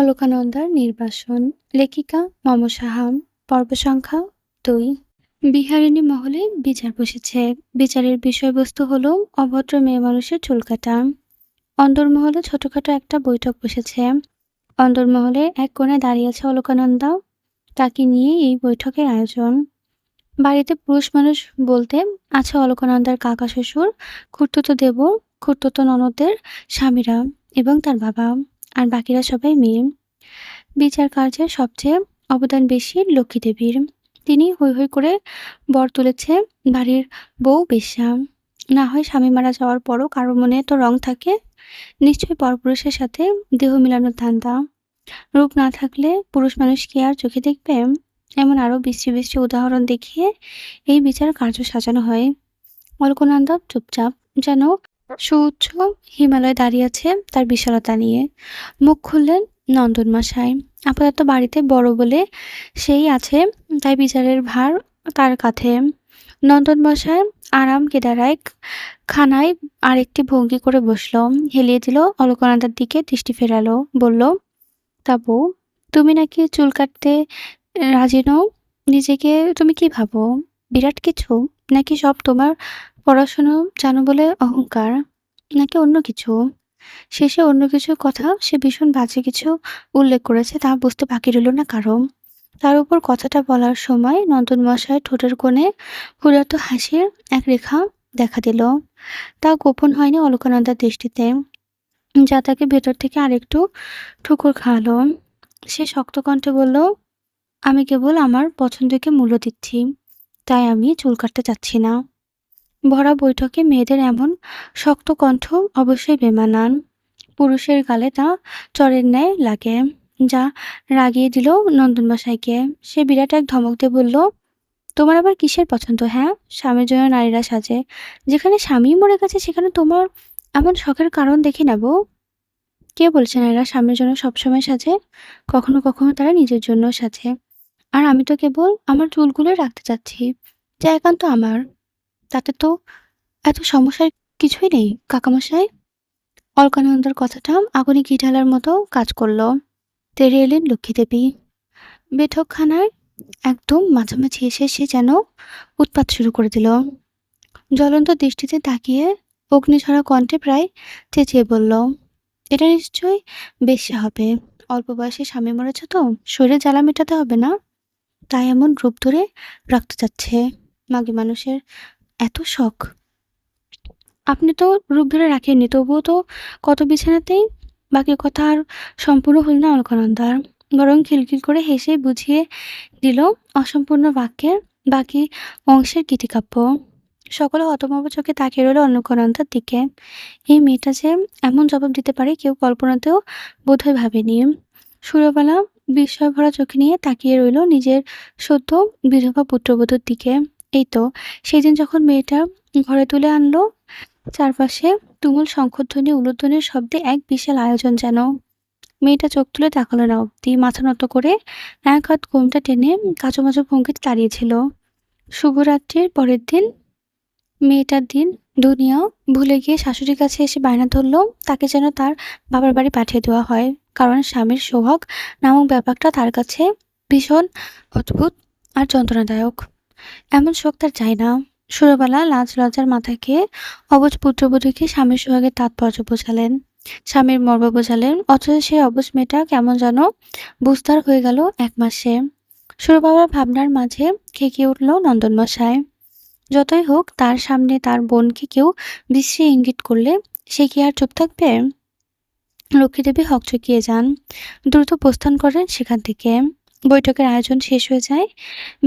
অলকানন্দার নির্বাসন। লেখিকা মম সাহাম। পর্ব সংখ্যা 2। বিহারিণী মহলে বিচার বসেছে। বিচারের বিষয়বস্তু হলো অভদ্র মেয়ে মানুষের চুল কাটা। অন্দরমহলে ছোটখাটো একটা বৈঠক বসেছে। অন্দরমহলে এক কোণে দাঁড়িয়ে আছে অলকানন্দা। তাকে নিয়ে এই বৈঠকের আয়োজন। বাড়িতে পুরুষ মানুষ বলতে আছে অলকানন্দার কাকা শ্বশুর, খুড়তুতো দেবর, খুড়তুতো ননদের স্বামীরা এবং তার বাবা, আর বাকিরা সবাই মেয়ে। বিচার কার্যে সবচেয়ে অবদান বেশি লক্ষ্মী দেবীর। তিনি হৈ হৈ করে বর তুলেছে বাড়ির বউ বেশ্যা। না হয় স্বামী মারা যাওয়ার পরও কারো মনে তো রং থাকে, নিশ্চয়ই পরপুরুষের সাথে দেহ মিলানোর ধান্দা। রূপ না থাকলে পুরুষ মানুষ কি আর চোখে দেখবে? এমন আরো বিশ্রী বিশ্রী উদাহরণ দেখিয়ে এই বিচার কার্য সাজানো হয়। অলকানন্দা চুপচাপ, যেন সুউচ্চ হিমালয় দাঁড়িয়ে আছে তার বিশালতা নিয়ে। মুখ খুললেন নন্দন মশাই। আপাতত বাড়িতে বড় বলে সেই আছে, তাই বিচারের ভার তার কাঁধে। নন্দন মশাই আরাম কেদারায় খানায় আরেকটি ভঙ্গি করে বসল, হেলিয়ে দিল, অলকানন্দার দিকে দৃষ্টি ফেরালো, বলল, তা বউ, তুমি নাকি চুল কাটতে রাজি নও? নিজেকে তুমি কি ভাবো, বিরাট কিছু? নাকি সব তোমার পড়াশুনো জানো বলে অহংকার, নাকি অন্য কিছু? শেষে অন্য কিছুর কথা সে ভীষণ বাজে কিছু উল্লেখ করেছে, তা বুঝতে বাকি রইল না কারো। তার উপর কথাটা বলার সময় নন্দন মশাই ঠোঁটের কোণে ক্ষুধার্ত হাসির এক রেখা দেখা দিল। তা গোপন হয়নি অলকানন্দার দৃষ্টিতে, যা তাকে ভেতর থেকে আরেকটু ঠুকুর খাওয়ালো। সে শক্ত কণ্ঠে বলল, আমি কেবল আমার পছন্দকে মূল্য দিচ্ছি, তাই আমি চুল কাটতে চাচ্ছি না। ভরা বৈঠকে মেয়েদের এমন শক্ত কণ্ঠ অবশ্যই বেমানান। পুরুষের গালে তা চরের ন্যায় লাগে, যা রাগিয়ে দিল নন্দনমশাইকে। সে বিরাট এক ধমক দিয়ে বলল, তোমার আবার কিসের পছন্দ? হ্যাঁ, স্বামীর জন্য নারীরা সাজে, যেখানে স্বামী মরে গেছে সেখানে তোমার এমন শখের কারণ দেখি না বউ। কে বলছে নারীরা স্বামীর জন্য সবসময় সাজে? কখনো কখনো তারা নিজের জন্য সাজে। আর আমি তো কেবল আমার চুলগুলো রাখতে চাচ্ছি, যা একান্ত আমার। তাতে তো এত সমস্যার কিছুই নেই কাকামশাই। অলকানন্দার কথাটা আগুনে ঘি ঢালার মতো কাজ করল। তেড়ে এলেন লক্ষ্মীদেবী। বৈঠকখানায় একদম মাঝামাঝি এসে সে যেন উৎপাত শুরু করে দিল। জ্বলন্ত দৃষ্টিতে তাকিয়ে অগ্নিঝরা কণ্ঠে প্রায় চেঁচিয়ে বলল, এটা নিশ্চয়ই বেশ্যা হবে। অল্প বয়সে স্বামী মরেছে তো, শরীরে জ্বালা মেটাতে হবে না, তাই এমন রূপ ধরে রাখতে চাচ্ছে। মাগী মানুষের এত শখ! আপনি তো রূপ ধরে রাখেননি, তবুও তো কত বিছানাতেই। বাকি কথা আর সম্পূর্ণ হল না অলকানন্দার, বরং খিলখিল করে হেসে বুঝিয়ে দিল অসম্পূর্ণ বাক্যের বাকি অংশের গীতিকাব্য। সকলে হতভম্ব চোখে তাকিয়ে রইল অলকানন্দার দিকে। এই মেয়েটা যে এমন জবাব দিতে পারে কেউ কল্পনাতেও বোধহয় ভাবেনি। সুরবালা বিস্ময় ভরা চোখে নিয়ে তাকিয়ে রইল নিজের সদ্য বিধবা পুত্রবধূর দিকে। এই তো সেদিন যখন মেয়েটা ঘরে তুলে আনলো, চারপাশে তুমুল শঙ্খধ্বনি উলুধ্বনির শব্দে এক বিশাল আয়োজন যেন। মেয়েটা চোখ তুলে তাকালো না অব্দি, মাথা নত করে এক হাত ঘোমটা টেনে কাঁচোমাচো ভঙ্গিতে দাঁড়িয়েছিল। শুভরাত্রির পরের দিন, মেয়েটার দিন দুনিয়া ভুলে গিয়ে শাশুড়ির কাছে এসে বায়না ধরল তাকে যেন তার বাবার বাড়ি পাঠিয়ে দেওয়া হয়, কারণ স্বামীর সোহাগ নামক ব্যাপারটা তার কাছে ভীষণ অদ্ভুত আর যন্ত্রণাদায়ক। এমন শোক তার চাই না। সুরবালা লাজ লজ্জার মাথা খেয়ে অবুঝ পুত্রবধূকে স্বামীর সোহাগের তাৎপর্য বোঝালেন, স্বামীর মর্ম বোঝালেন, অথচ সেই অবুঝ মেয়েটা কেমন যেন বুঝদার হয়ে গেল এক মাসে। সুরবালার ভাবনার মাঝে খেকিয়ে উঠল নন্দনমশাই। যতই হোক, তার সামনে তার বোনকে কেউ বিশ্রী ইঙ্গিত করলে সে কি আর চুপ থাকবে? লক্ষ্মীদেবী হকচকিয়ে যান, দ্রুত প্রস্থান করেন সেখান থেকে। বৈঠকের আয়োজন শেষ হয়ে যায়,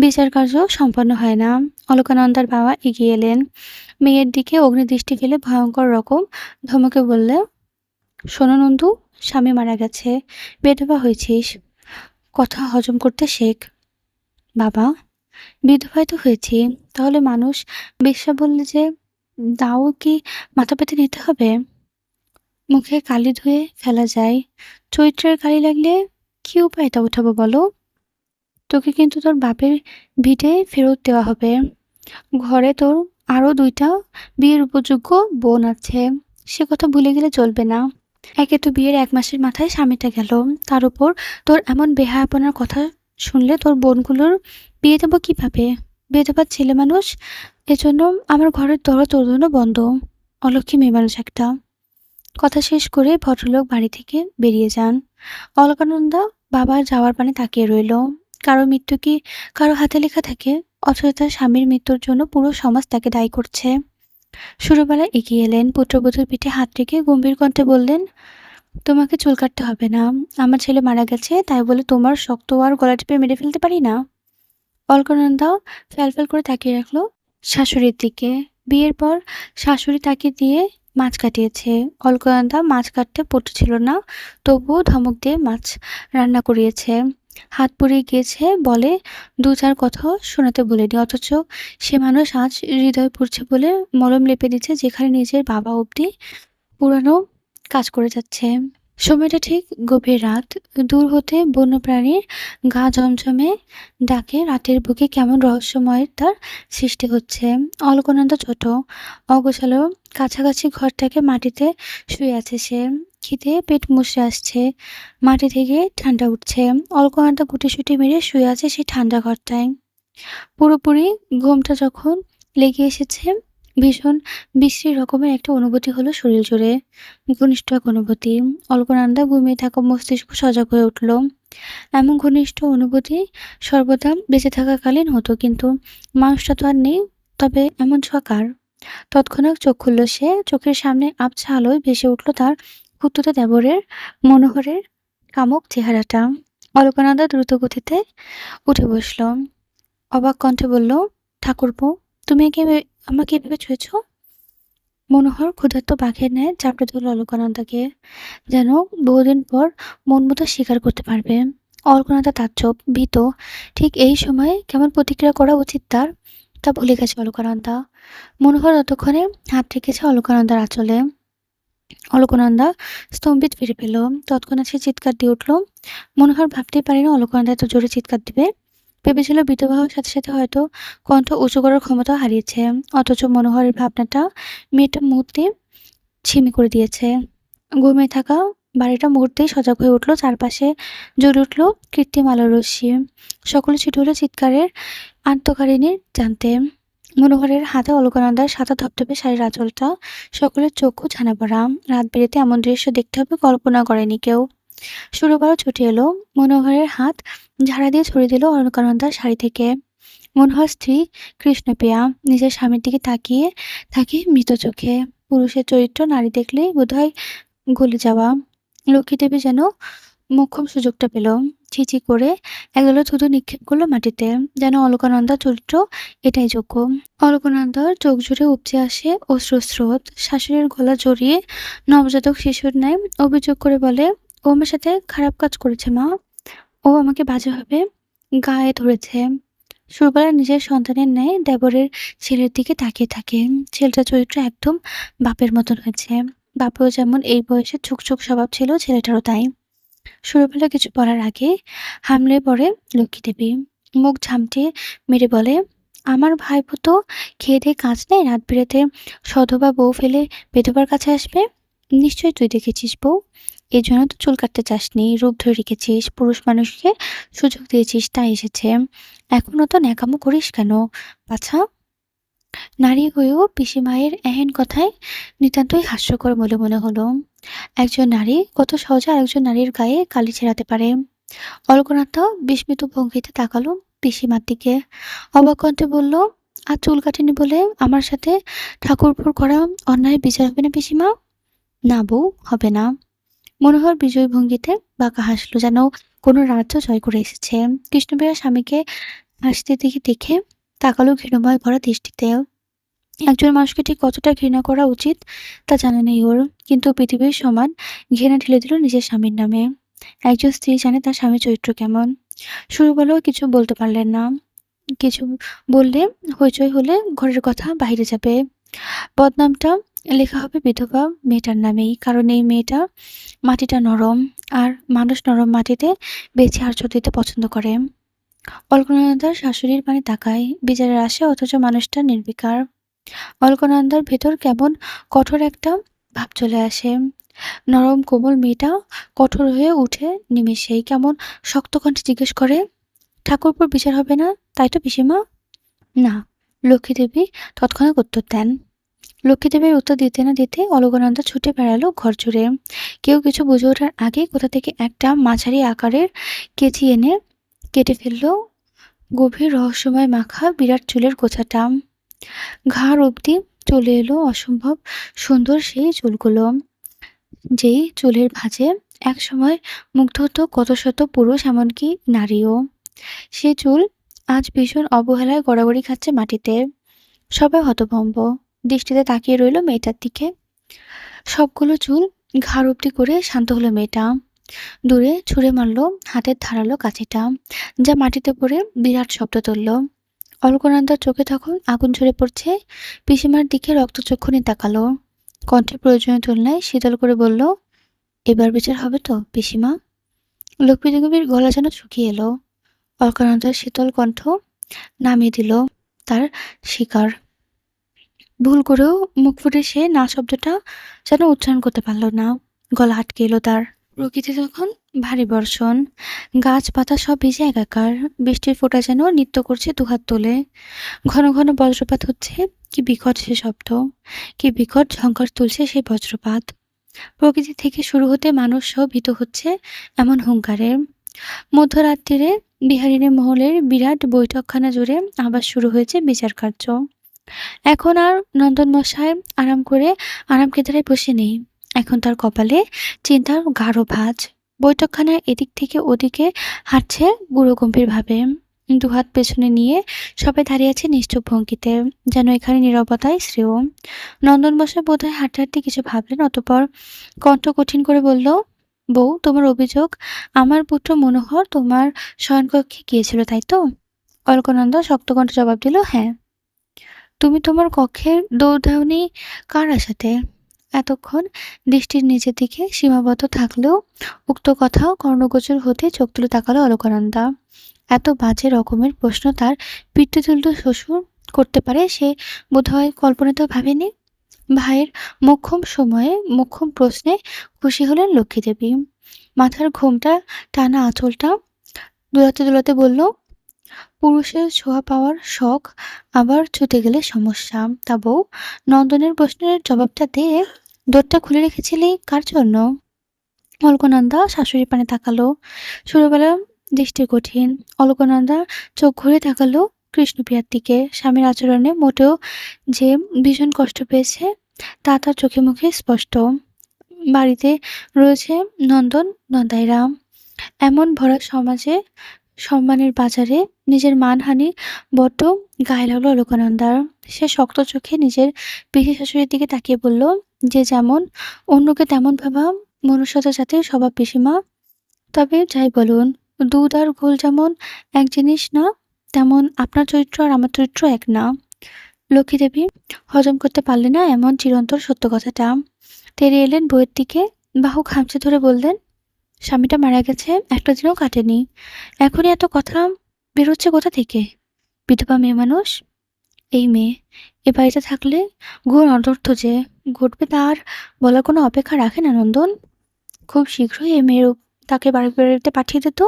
বিচার কার্য সম্পন্ন হয় না। অলকানন্দার বাবা এগিয়ে এলেন, মেয়ের দিকে অগ্নিদৃষ্টি ফেলে ভয়ঙ্কর রকম ধমকে বললে, শোনো নন্দু, স্বামী মারা গেছে, বিধবা হয়েছিস, কথা হজম করতে শেখ। বাবা, বিধবাই তো হয়েছি, তাহলে মানুষ বেশ্যা বললে যে দাও কি মাথা পেতে নিতে হবে? মুখে কালি ধুয়ে ফেলা যায়, চরিত্রের কালি লাগলে কি উপায় তা উঠাবো বলো? তোকে কিন্তু তোর বাপের ভিটে ফেরত দেওয়া হবে। ঘরে তোর আরো 2টা বিয়ের উপযোগ্য বোন আছে, সে কথা ভুলে গেলে চলবে না। একে তো বিয়ের ১ মাসের মাথায় স্বামীটা গেল। তার উপর তোর এমন বেহায়াপনার কথা শুনলে তোর বোনগুলোর বিয়ে দেবো কিভাবে? বিয়ে দেবার ছেলেমানুষ। এজন্য আমার ঘরের দরজা তোর জন্য বন্ধ। অলক্ষী মেয়েমানুষ একটা। কথা শেষ করে ভদ্রলোক বাড়ি থেকে বেরিয়ে যান। অলকানন্দা বাবার যাওয়ার পানে তাকিয়ে রইল। কারো মৃত্যু কি কারো হাতে লেখা থাকে? অথচ তার স্বামীর মৃত্যুর জন্য পুরো সমাজ তাকে দায়ী করছে। সুরবালা এগিয়ে এলেন, পুত্রবধূর পিঠে হাত রেখে গম্ভীর কণ্ঠে বললেন, তোমাকে চুল কাটতে হবে না। আমার ছেলে মারা গেছে, তাই বলে তোমার শক্ত আর গলা টিপে মেরে ফেলতে পারি না। অলকানন্দা ফ্যালফ্যাল করে তাকিয়ে রাখলো শাশুড়ির দিকে। বিয়ের পর শাশুড়ি তাকে দিয়ে মাছ কাটিয়েছে। অলকানন্দা মাছ কাটতে পটু ছিল না, তবুও ধমক দিয়ে মাছ রান্না করিয়েছে। হাত পুড়িয়ে গিয়েছে বলে ২-৪ কথাও শোনাতে বলিনি, অথচ সে মানুষ আজ হৃদয় পুড়ছে বলে মলম লেপে দিচ্ছে, যেখানে নিজের বাবা অবধি পুরানো কাজ করে যাচ্ছে। সময়টা ঠিক গভীর রাত। দূর হতে বন্যপ্রাণীর গা ঝমঝমে ডাকে রাতের বুকে কেমন রহস্যময়ের তার সৃষ্টি হচ্ছে। অলকানন্দা ছোট, অগোছালো কাছাকাছি ঘরটাকে মাটিতে শুয়ে আছে সে। খিদে পেট মুচড়ে আসছে, মাটি থেকে ঠান্ডা উঠছে। অলকানন্দা গুটিসুটি মেরে শুয়ে আছে সেই ঠান্ডা ঘরটায়। পুরোপুরি ঘুমটা যখন লেগে এসেছে, ভীষণ বিশ্রী রকমের একটা অনুভূতি হলো শরীর জুড়ে। ঘনিষ্ঠ এক অনুভূতি। অলকানন্দা ঘুমিয়ে থাকা মস্তিষ্ক সজাগ হয়ে উঠল। এমন ঘনিষ্ঠ অনুভূতি সর্বদা বেঁচে থাকাকালীন হতো, কিন্তু মানুষটা তো আর নেই। তবে এমন ছোঁয়া কার? তৎক্ষণাৎ চোখ খুলল সে। চোখের সামনে আবছা আলোয় ভেসে উঠল তার খুড়তুতো দেবরের মনোহরের কামুক চেহারাটা। অলকানন্দা দ্রুত গতিতে উঠে বসল। অবাক কণ্ঠে বলল, ঠাকুরপো, তুমি আমাকে এভাবে ছুঁয়েছ? মনোহর ক্ষুধার্ত বাঘের ন্যায় চাপড়ে ধরল অলকানন্দাকে, যেন বহুদিন পর মন মতো স্বীকার করতে পারবে। অলকানন্দা তাজ্জব, ভীত। ঠিক এই সময়ে কেমন প্রতিক্রিয়া করা উচিত তার, তা ভুলে গেছে অলকানন্দা। মনোহর ততক্ষণে হাত রেখেছে অলকানন্দার আঁচলে। অলকানন্দা স্তম্ভিত ফিরে পেল। তৎক্ষণাৎ সে চিৎকার দিয়ে উঠল। মনোহর ভাবতেই পারেনি অলকানন্দা এত জোরে চিৎকার দিবে। ভেবেছিল বিধবা হওয়ার সাথে সাথে হয়তো কণ্ঠ উঁচু করার ক্ষমতা হারিয়েছে, অথচ মনোহরের ভাবনাটা মেয়েটা মুহূর্তে ছিমি করে দিয়েছে। ঘুমিয়ে থাকা বাড়িটা মুহূর্তেই সজাগ হয়ে উঠল। চারপাশে জ্বলে উঠল কৃত্রিম আলোর রশ্মি। সকলে ছুটে হলো চিৎকারের আন্তঃকারিণীর জানতে। মনোহরের হাতে অলকানন্দার সাদা ধবধবে শাড়ির আঁচলটা। সকলের চক্ষু ছানা পড়া। রাত বিরেতে এমন দৃশ্য দেখতে হবে কল্পনা করেনি কেউ। সুরবারও ছুটে এলো। মনোহরের হাত ঝাড়া দিয়ে ছড়িয়ে দিল অলকানন্দার শাড়ি থেকে। মনোহর স্ত্রী কৃষ্ণপ্রিয়া নিজের স্বামীর দিকে তাকিয়ে থাকে মৃত চোখে। পুরুষের চরিত্র নারী দেখলেই বোধহয় গলে যাওয়া। লক্ষ্মীদেবী যেন মোক্ষম সুযোগটা পেল। ছিচি করে একদলা থুতু নিক্ষেপ করলো মাটিতে, যেন অলকানন্দার চরিত্র এটাই যোগ্য। অলকানন্দার চোখ জুড়ে উপচে আসে অশ্রুস্রোত। শাশুড়ির গলা জড়িয়ে নবজাতক শিশুর ন্যায় অভিযোগ করে বলে, ও আমার সাথে খারাপ কাজ করেছে মা। ও আমাকে বাজেভাবে গায়ে ধরেছে। সুরবালা নিজের সন্তানের ন্যায় দেবরের ছেলের দিকে তাকিয়ে থাকে। ছেলেটার চরিত্র একদম বাপের মতন হয়েছে। বাপেও যেমন এই বয়সে ঝুকঝুক স্বভাব ছিল, ছেলেটারও তাই। সুরবালা কিছু বলার আগে হামলে পড়ে লক্ষ্মীদেবী। মুখ ঝামটিয়ে মেরে বলে, আমার ভাইপো তো খেয়ে দিয়ে কাজ নেই, রাত বিরেতে সধবা বউ ফেলে বেধবার কাছে আসবে। নিশ্চয়ই তুই দেখেছিস বউ, এই জন্য তো চুল কাটতে চাসনি, রূপ ধরে রেখেছিস, পুরুষ মানুষকে সুযোগ দিয়েছিস, তাই এসেছে। এখনো তো ন্যাকামো করিস কেন বাছা? নারী হয়েও পিসিমায়ের এহেন কথায় নিতান্তই হাস্যকর বলে মনে হলো। একজন নারী কত সহজে আরেকজন নারীর গায়ে কালি ছেড়াতে পারে। অলকানন্দা বিস্মিত ভঙ্গিতে তাকালো পিসিমার দিকে। অবাক কণ্ঠে বলল, আর চুল কাটেনি বলে আমার সাথে ঠাকুরপুর করা অন্যায় বিচার হবে না পিসিমা? না বউ, হবে না। মনোহর বিজয়ী ভঙ্গিতে বাঁকা হাসলো, যেন কোনো রাজ্য জয় করে এসেছে। কৃষ্ণপ্রিয়া স্বামীকে হাসতে দিকে দেখে তাকালো ঘৃণময় ভরা দৃষ্টিতে। একজন মানুষকে ঠিক কতটা ঘৃণা করা উচিত তা জানা নেই ওর, কিন্তু পৃথিবীর সমান ঘৃণা ঢেলে দিল নিজের স্বামীর নামে। একজন স্ত্রী জানে তার স্বামীর চরিত্র কেমন। শুরু বলেও কিছু বলতে পারলেন না। কিছু বললে হইচই হলে ঘরের কথা বাইরে যাবে। বদনামটা লেখা হবে বিধবা মেয়েটার নামেই, কারণ এই মেয়েটা মাটিটা নরম, আর মানুষ নরম মাটিতে বেছে আশ্রয় দিতে পছন্দ করে। অলকানন্দার শাশুড়ির পানে তাকায়, বিচারের আসে, অথচ মানুষটা নির্বিকার। অলকানন্দার ভেতর কেমন কঠোর একটা ভাব চলে আসে। নরম কোমল মেয়েটা কঠোর হয়ে উঠে নিমেষেই কেমন শক্ত কণ্ঠে জিজ্ঞেস করে, ঠাকুরপোর বিচার হবে না তাই তো পিসিমা? না। লক্ষ্মীদেবী তৎক্ষণাৎ উত্তর দেন। লক্ষ্মীদেবীর উত্তর দিতে না দিতে অলকানন্দা ছুটে বেড়ালো ঘর জুড়ে। কেউ কিছু বুঝে ওঠার আগে কোথা থেকে একটা মাঝারি আকারের কেচি এনে কেটে ফেললো গভীর রহস্যময় মাখা বিরাট চুলের গোছাটা। ঘাড় অবধি চলে এলো অসম্ভব সুন্দর সেই চুলগুলো, যেই চুলের ভাঁজে একসময় মুগ্ধ হতো কত শত পুরুষ, এমনকি নারীও। সে চুল আজ ভীষণ অবহেলায় গড়াগড়ি খাচ্ছে মাটিতে। সবাই হতভম্ব দৃষ্টিতে তাকিয়ে রইল মেয়েটার দিকে। সবগুলো চুল ঘাড় অবধি করে শান্ত হলো মেয়েটা। দূরে ছুঁড়ে মারল হাতের ধারালো কাঁচিটা, যা মাটিতে পড়ে বিরাট শব্দ তুলল। অলকানন্দার চোখে তখন আগুন ঝরে পড়ছে। পিসিমার দিকে রক্তচক্ষুনি তাকালো, কণ্ঠে প্রয়োজনীয় তুলনায় শীতল করে বলল, এবার বিচার হবে তো পিসিমা? লক্ষ্মীদেবীর গলা যেন শুকিয়ে এলো। অলকানন্দার শীতল কণ্ঠ নামিয়ে দিল তার শিকার। ভুল করেও মুখ ফুটে সে না শব্দটা যেন উচ্চারণ করতে পারল না। গলা আটকে এলো তার। প্রকৃতি তখন ভারী বর্ষণ, গাছপাতা সব ভিজে একাকার। বৃষ্টির ফোঁটা যেন নৃত্য করছে দুহাত তোলে। ঘন ঘন বজ্রপাত হচ্ছে। কি বিকট সে শব্দ, কি বিকট ঝঙ্কার তুলছে সেই বজ্রপাত। প্রকৃতি থেকে শুরু হতে মানুষ সহ ভীত হচ্ছে এমন হুঙ্কারে। মধ্যরাত্রিরে বিহারিণী মহলের বিরাট বৈঠকখানা জুড়ে আবার শুরু হয়েছে বিচার কার্য। এখন আর নন্দন মশাই আরাম করে আরাম কেদারায় বসে নেই। এখন তার কপালে চিন্তার গাঢ় ভাঁজ। বৈঠকখানার এদিক থেকে ওদিকে হাঁটছে গুরুগম্ভীর ভাবে। দুহাত পেছনে নিয়ে সবাই দাঁড়িয়ে আছে নিশ্চুপ ভঙ্গিতে, যেন এখানে নীরবতায় শ্রেয়। নন্দন মশাই বোধহয় হাঁটতে হাঁটতে কিছু ভাবলেন, অতঃপর কণ্ঠ কঠিন করে বলল, বউ, তোমার অভিযোগ আমার পুত্র মনোহর তোমার শয়নকক্ষে গিয়েছিল তাই তো? অলকানন্দা শক্ত কণ্ঠে জবাব দিল, হ্যাঁ। তুমি তোমার কক্ষের দৌড় দাওনি কার আশাতে? এতক্ষণ দৃষ্টির নিচের দিকে সীমাবদ্ধ থাকলেও উক্ত কথা কর্ণগোচর হতে চোখ তুলে তাকালো অলকানন্দা। এত বাজে রকমের প্রশ্ন তার পিতৃতুল্য শ্বশুর করতে পারে সে বোধহয় কল্পনাতেও ভাবেনি। ভাইয়ের মোক্ষম সময়ে মোক্ষম প্রশ্নে খুশি হলেন লক্ষ্মীদেবী। মাথার ঘোমটা টানা আঁচলটা দোলাতে দোলাতে বলল, পুরুষের ছোঁয়া পাওয়ার শখ আবার ছুটে গেলে সমস্যা। তা বউ, নন্দনের প্রশ্নের জবাবটা দে, দরটা খুলে রেখেছিলি কার জন্য? অলকানন্দা শাশুড়ির পানে তাকালো। ছোটবেলা দৃষ্টি কঠিন। অলকানন্দা চোখ ঘুরে তাকালো কৃষ্ণপ্রিয়ার দিকে। স্বামীর আচরণে মোটেও যে ভীষণ কষ্ট পেয়েছে তা তার চোখে মুখে স্পষ্ট। বাড়িতে রয়েছে নন্দন নন্দাইরা। এমন ভরা সমাজে, সম্মানের বাজারে নিজের মানহানি বড্ড গায়ে লাগলো অলকানন্দার। সে শক্ত চোখে নিজের পিসি শাশুড়ির দিকে তাকিয়ে বলল, যে যেমন অন্যকে তেমন ভাবা মনুষ্যতা জাতির স্বভাব পিসিমা। তবে যাই বলুন, দুধ আর ঘোল যেমন এক জিনিস না, তেমন আপনার চরিত্র আর আমার চরিত্র এক না। লক্ষ্মীদেবী হজম করতে পারলেন না এমন চিরন্তর সত্য কথাটা। তেড়ে এলেন বইয়ের দিকে, বাহু খামচে ধরে বললেন, স্বামীটা মারা গেছে একটা দিনও কাটেনি, এখনই এত কথা বেরোচ্ছে কোথা থেকে? বিধবা মেয়ে মানুষ। এই মেয়ে এ বাড়িতে থাকলে ঘোর অনর্থ যে ঘটবে তার বলার কোনো অপেক্ষা রাখে না নন্দন। খুব শীঘ্রই এ মেয়ের তাকে বাড়িতে পাঠিয়ে দিত,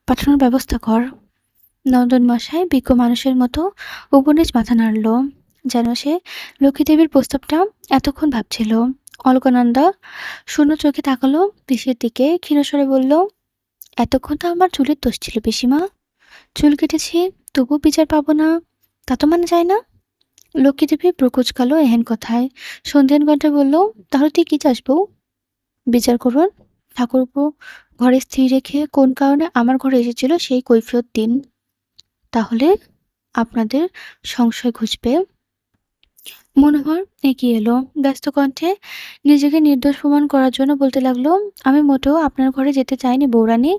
পাঠানোর ব্যবস্থা কর। নন্দন মশাই বিজ্ঞ মানুষের মতো উপনিজ মাথা নাড়ল, যেন সে লক্ষ্মীদেবীর প্রস্তাবটা এতক্ষণ ভাবছিল। অলকানন্দা শূন্য চোখে তাকালো পিসির দিকে, ক্ষীণস্বরে বলল, এতক্ষণ তো আমার চুলের দোষ ছিল পিসিমা। চুল কেটেছি তবু বিচার পাবো না, তা তো মানে যায় না। লক্ষ্মীদেবী প্রকুচকালো এহেন কথায়। সন্ধ্যান কণ্ঠে বলল, তাহলে তুই কি চাস বউ? বিচার করুন। ঠাকুরপো ঘরে স্থির রেখে কোন কারণে আমার ঘরে এসেছিল সেই কৈফিয়ত দিন, তাহলে আপনাদের সংশয় ঘুচবে। মনোহর এগিয়ে এলো ব্যস্ত কণ্ঠে, নিজেকে নির্দোষ প্রমাণ করার জন্য বলতে লাগলো, আমি মোটেও আপনার ঘরে যেতে চাইনি বৌরানী,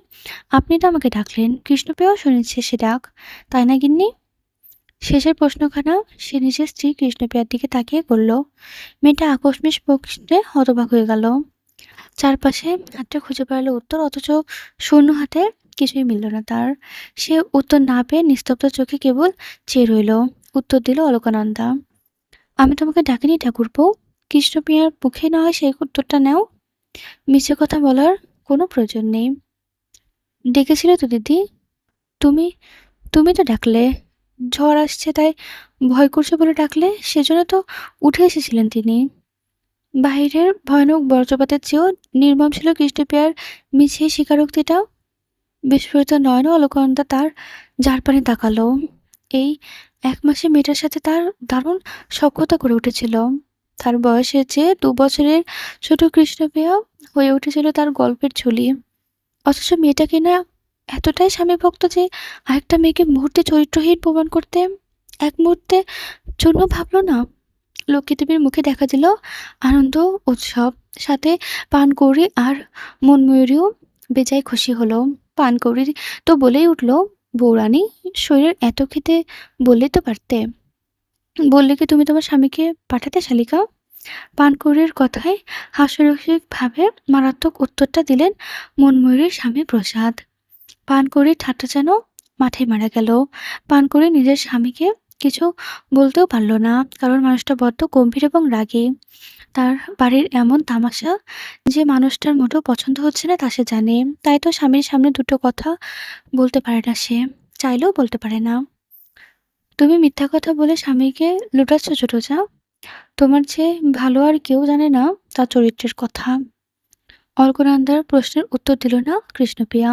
আপনি তো আমাকে ডাকলেন। কৃষ্ণপ্রিয়াও শুনেছে সে ডাক, তাই না গিন্নি? শেষের প্রশ্নখানা সে নিজের স্ত্রী কৃষ্ণপ্রিয়ার দিকে তাকিয়ে করল। মেয়েটা আকস্মিক প্রশ্নে হতবাক হয়ে গেল। চারপাশে হাতটা খুঁজে পারল উত্তর, অথচ শূন্য হাতে কিছুই মিলল না তার। সে উত্তর না পেয়ে নিস্তব্ধ চোখে কেবল চেয়ে রইল। উত্তর দিল অলকানন্দা, আমি তোমাকে ডাকিনি ঠাকুরপো। কৃষ্ণপ্রিয়ার মুখে না হয় সেই উত্তরটা নেও। মিছে কথা বলার কোনো প্রয়োজন নেই। ডেকেছিলে তো দিদি? তুমি তুমি তো ডাকলে। ঝড় আসছে তাই ভয় করছে বলে ডাকলে, সেজন্য তো উঠে এসেছিলেন তিনি। বাহিরের ভয়ানক বজ্রপাতের চেয়েও নির্মম ছিল কৃষ্ণপ্রিয়ার মিছে স্বীকারোক্তিটা। বিস্ফোরিত নয়নে অলকনন্দা তার জারপানে তাকালো। এই ১ মাসে মেয়েটার সাথে তার দারুণ সখ্যতা গড়ে উঠেছিল। তার বয়সের চেয়ে ২ বছরের ছোট কৃষ্ণপ্রিয়া হয়ে উঠেছিল তার গল্পের ঝুলি। অথচ মেয়েটা কিনা এতটাই স্বামীভক্ত যে আরেকটা মেয়েকে মুহূর্তে চরিত্রহীন প্রমাণ করতে এক মুহূর্তের জন্য ভাবল না। লক্ষ্মীদেবীর মুখে দেখা দিল আনন্দ, উৎসব, সাথে পানকৌড়ি আর মনময়ূরীও বেজায় খুশি হলো। পানকৌড়ি তো বলেই উঠল, বউরানী, শরীরের এত খেতে বললেই তো পারতে। বললে কি তুমি তোমার স্বামীকে পাঠাতে শালিকা? পানকৌড়ির কথায় হাস্যরসিকভাবে মারাত্মক উত্তরটা দিলেন মনময়ূরীর স্বামী প্রসাদ। পানকৌড়ির ঠাট্টা যেন মাথায় মারা গেল। পানকৌড়ি নিজের স্বামীকে কিছু বলতেও পারল না, কারণ মানুষটা বড্ড গম্ভীর এবং রাগী। তার বাড়ির এমন তামাশা যে মানুষটার মোটেও পছন্দ হচ্ছে না তা সে জানে। তাই তো স্বামীর সামনে দুটো কথা বলতে পারে না সে, চাইলেও বলতে পারে না। তুমি মিথ্যা কথা বলে স্বামীকে লুটাচ্ছ ছোটজা। তোমার চেয়ে ভালো আর কেউ জানে না তার চরিত্রের কথা। অলকনন্দার প্রশ্নের উত্তর দিল না কৃষ্ণপ্রিয়া।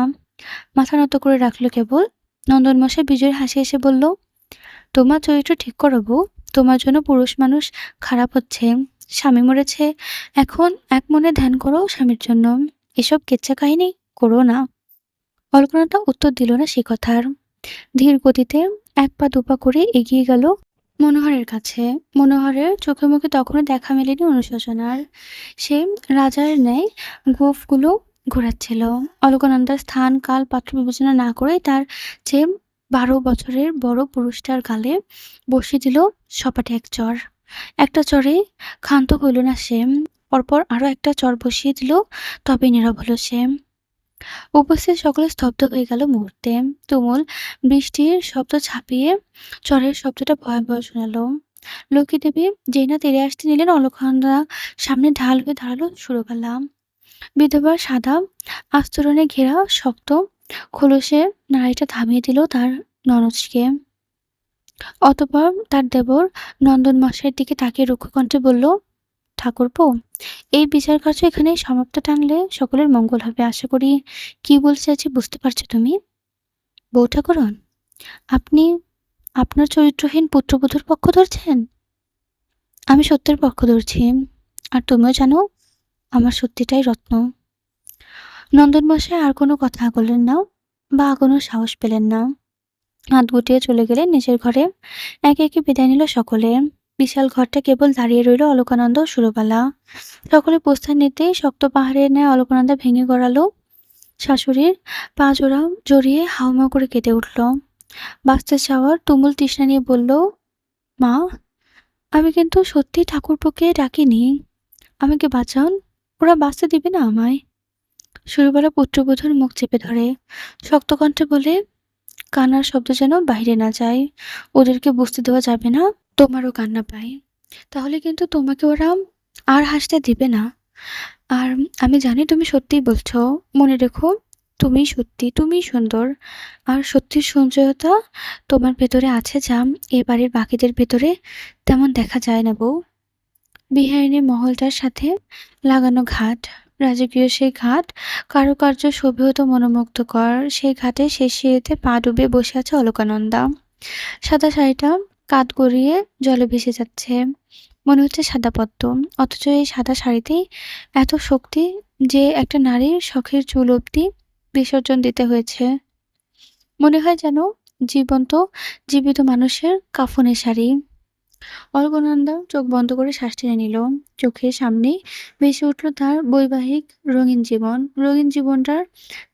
মাথা নত করে রাখল কেবল। নন্দনমশাই বিজয়ের হাসি এসে বলল, তোমার চরিত্র ঠিক করো বউ। তোমার জন্য পুরুষ মানুষ খারাপ হচ্ছে, স্বামী মরেছে, এখন এক মনে ধ্যান করো স্বামীর জন্য। এসব কেচ্ছা কাহিনী করো না। অলকনন্দা উত্তর দিল না সে কথার। ধীর গতিতে ১ পা ২ পা করে এগিয়ে গেল মনোহরের কাছে। মনোহরের চোখে মুখে তখনও দেখা মেলেনি অনুশোচনার। সে রাজার ন্যায় গোঁফগুলো ঘোরাচ্ছিল। অলকনন্দার স্থান কাল পাত্র বিবেচনা না করেই তার চেয়ে ১২ বছরের বড় পুরুষটার গালে বসিয়ে দিল সপাটে এক চড়। একটা চড়ে ক্ষান্ত হইল না সে। পরপর আরো একটা চড় বসিয়ে দিল, তবেই নীরব হলো সে। উপস্থিত সকলে স্তব্ধ হয়ে গেল মুহূর্তে। তুমুল বৃষ্টির শব্দ ছাপিয়ে চরের শব্দটা ভয়াবহ শোনালো। লক্ষ্মীদেবী যেই না তেড়ে আসতে নিলেন, অলকনন্দা সামনে ঢাল হয়ে দাঁড়ালো সুরবালা। বিধবার সাদা আস্তরণে ঘেরা শক্ত খোলসের নাড়িটা থামিয়ে দিল তার ননদকে। অতঃপর তার দেবর নন্দন মশাইয়ের দিকে তাকিয়ে রুক্ষ কণ্ঠে বলল, ঠাকুরপো, এই বিচার কার্য এখানেই সমাপ্ত টানলে সকলের মঙ্গল হবে আশা করি। কি বলতে চাইছি বুঝতে পারছো তুমি? বউ ঠাকুরন, আপনি আপনার চরিত্রহীন পুত্রবধূর পক্ষ ধরছেন? আমি সত্যের পক্ষ ধরছি, আর তুমিও জানো আমার সত্যিটাই রত্ন। নন্দন মশাই আর কোনো কথা বললেন না বা আগানোর সাহস পেলেন না। হাত গুটিয়ে চলে গেলেন নিজের ঘরে। একে একে বিদায় নিল সকলে। বিশাল ঘরটা কেবল দাঁড়িয়ে রইল অলকানন্দ ও সুরবালা। সকলে প্রস্থান নিতেই শক্ত পাহাড়ের ন্যায় অলকানন্দা ভেঙে গড়ালো। শাশুড়ির পা জোড়া জড়িয়ে হাউমাউ করে কেঁদে উঠল। বাঁচতে চাওয়ার তুমুল তৃষ্ণা নিয়ে বলল, মা, আমি কিন্তু সত্যি ঠাকুরপোকে ডাকিনি, আমাকে বাঁচান, ওরা বাঁচতে দিবে না আমায়। সুরবালা পুত্রবধূর মুখ চেপে ধরে শক্ত কণ্ঠে বলে, কান্নার শব্দ যেন বাইরে না যায়, ওদেরকে বুঝতে দেওয়া যাবে না তোমারও কান্না পায়, তাহলে কিন্তু তোমাকে ওরা আর হাসতে দিবে না। আর আমি জানি তুমি সত্যিই বলছো, মনে রেখো, তুমিই সত্যি, তুমিই সুন্দর, আর সত্যির সঞ্চয়তা তোমার ভেতরে আছে যা এ বাড়ির বাকিদের ভেতরে তেমন দেখা যায় না বউ। বিহারিণী মহলটার সাথে লাগানো ঘাট, রাজকীয় সেই ঘাট, কারুকার্য শোভিত মনোমুগ্ধকর। সেই ঘাটে শেষ সিঁড়িতে পা ডুবিয়ে বসে আছে অলকানন্দা। সাদা শাড়িটা কাত গড়িয়ে জলে ভেসে যাচ্ছে, মনে হচ্ছে সাদা পদ্ম। অথচ এই সাদা শাড়িতেই এত শক্তি যে একটা নারীর শখের চুল অবধি বিসর্জন দিতে হয়েছে। মনে হয় যেন জীবন্ত জীবিত মানুষের কাফনের শাড়ি। অলকানন্দা চোখ বন্ধ করে শ্বাস টেনে নিল। চোখের সামনেই ভেসে উঠল তার বৈবাহিক রঙিন জীবন। রঙিন জীবনটার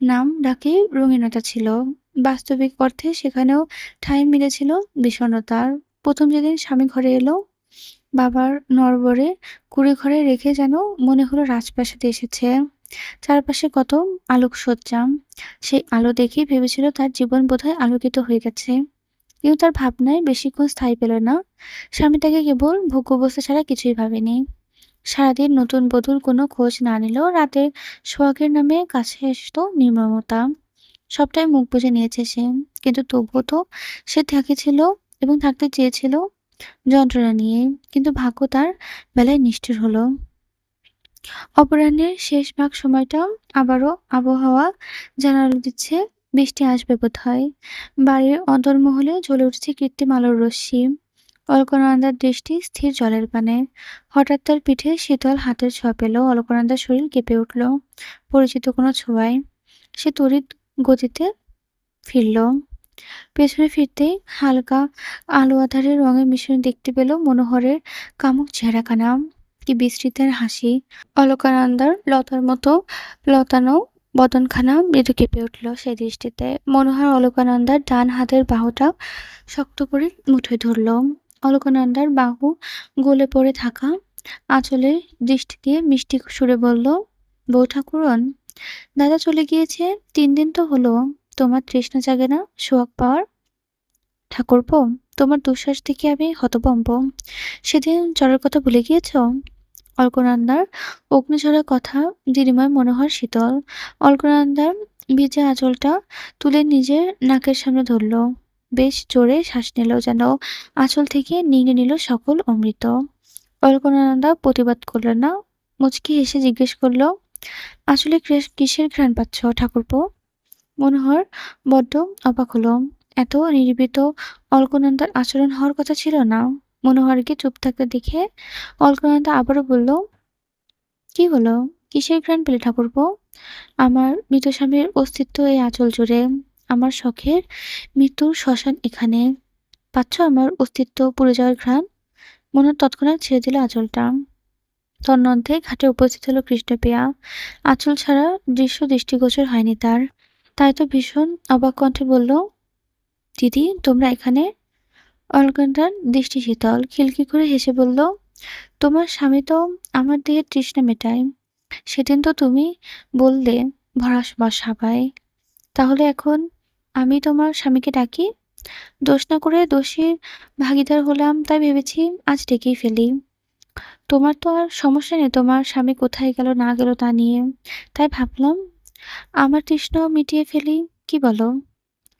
নাম ডাকে রঙিনতা ছিল। বাস্তবিক অর্থে সেখানেও ঠাঁই মিলেছিল বিষণ্ণতার। প্রথম যেদিন স্বামী ঘরে এলো, বাবার নড়বড়ে কুঁড়ে ঘরে রেখে যেন মনে হলো রাজপ্রাসাদে এসেছে। চারপাশে কত আলোকসজ্জা। সেই আলো দেখেই ভেবেছিল তার জীবন বোধহয় আলোকিত হয়ে গেছে। কিন্তু তার ভাবনায় বেশিক্ষণ স্থায়ী পেল না। স্বামী তাকে কেবল ভোগ্যবস্তু ছাড়া কিছুই ভাবেনি। সারাদিন নতুন বধূর কোনো খোঁজ না নিলেও রাতে সোহাগের নামে কাছে আসতো নির্মমতা। সবটাই মুখ বুজে নিয়েছে সে। কিন্তু তবুও তো সে থেকেছিল এবং থাকতে চেয়েছিল যন্ত্রণা নিয়ে। কিন্তু ভাগ্য তার বেলায় নিষ্ঠুর হলো। অপরাহ্নের শেষ ভাগ সময়টা আবারও আবহাওয়া জানালো দিচ্ছে বৃষ্টি আসবে বোধহয়। বাড়ির অন্দরমহলে জ্বলে উঠছে কৃত্রিম আলোর রশ্মি। অলকানন্দার দৃষ্টি স্থির জলের পানে। হঠাৎ তার পিঠে শীতল হাতের ছোঁয়া পেল। অলকানন্দার শরীর কেঁপে উঠল পরিচিত কোনো ছোঁয়ায়। সে তড়িৎ গতিতে ফিরল। পেছনে ফিরতেই হালকা আলো আঁধারের রঙের মিশ্রণ দেখতে পেল মনোহরের কামুক চেহারাখানা। কি বিশ্রী তার হাসি! অলকানন্দার লতার মতো লতানো বদনখানা মৃদু কেঁপে উঠল সেই দৃষ্টিতে। মনোহর অলকানন্দার ডান হাতের বাহুটা শক্ত করে মুঠোয় ধরল। অলকানন্দার বাহু গলে পড়ে থাকা আঁচলের দৃষ্টি দিয়ে মিষ্টি সুরে বলল, বউ ঠাকুরন, দাদা চলে গিয়েছে 3 দিন তো হলো। তোমার তৃষ্ণা জাগে না সোহাগ পাওয়ার? ঠাকুরপো, তোমার দুঃশ্বাস দেখে আমি হতভম্ব। সেদিন জ্বরের কথা ভুলে গিয়েছ? অলকনন্দার অগ্নিঝরা কথা দিদিময় মনোহর শীতল। অলকনন্দার ভিজে আঁচলটা তুলে নিজের নাকের সামনে ধরল। বেশ জোরে শ্বাস নিল, যেন আঁচল থেকে নিংড়ে নিল সকল অমৃত। অলকনন্দা প্রতিবাদ করল না, মুচকি হেসে জিজ্ঞেস করল, আসলে কিসের ঘ্রাণ পাচ্ছ ঠাকুরপো? মনোহর বড্ড অবাক হলো। এত নির্বিত অলকনন্দার আচরণ হওয়ার কথা ছিল না। মনোহরকে চুপ থাকতে দেখে অলকনন্দা আবারও বলল, কি হলো? কিসের ঘ্রাণ পেলে ঠাকুরপো? আমার মৃত স্বামীর অস্তিত্ব এই আঁচল জুড়ে। আমার শখের মৃত্যুর শ্মশান এখানে। পাচ্ছ আমার অস্তিত্ব পুড়ে যাওয়ার ঘ্রাণ? মনোহর তৎক্ষণাৎ ছেড়ে দিল আঁচলটা। তন্মধ্যে ঘাটে উপস্থিত হলো কৃষ্ণপ্রিয়া। আঁচল ছাড়া দৃষ্টিগোচর হয়নি তার। তাই তো ভীষণ অবাক কণ্ঠে বলল, দিদি তোমরা এখানে? অলকনন্দার দৃষ্টি শীতল, খিলখিল করে হেসে বলল, তোমার স্বামী তো আমার দিয়ে তৃষ্ণা মেটায়। সেদিন তো তুমি বললে ভরা সাবায়। তাহলে এখন আমি তোমার স্বামীকে ডাকি? দোষ না করে দোষীর ভাগীদার হলাম তাই ভেবেছি আজ ডেকেই ফেলি। তোমার তো আর সমস্যা নেই তোমার স্বামী কোথায় গেল না গেল তা নিয়ে। তাই ভাবলাম আমার তৃষ্ণাও মিটিয়ে ফেলি, কি বলো?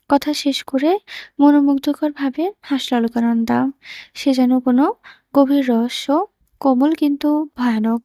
কথা শেষ করে মনোমুগ্ধকর ভাবে হাসল অলকানন্দা। সে যেন কোনো গভীর রহস্য, কোমল কিন্তু ভয়ানক।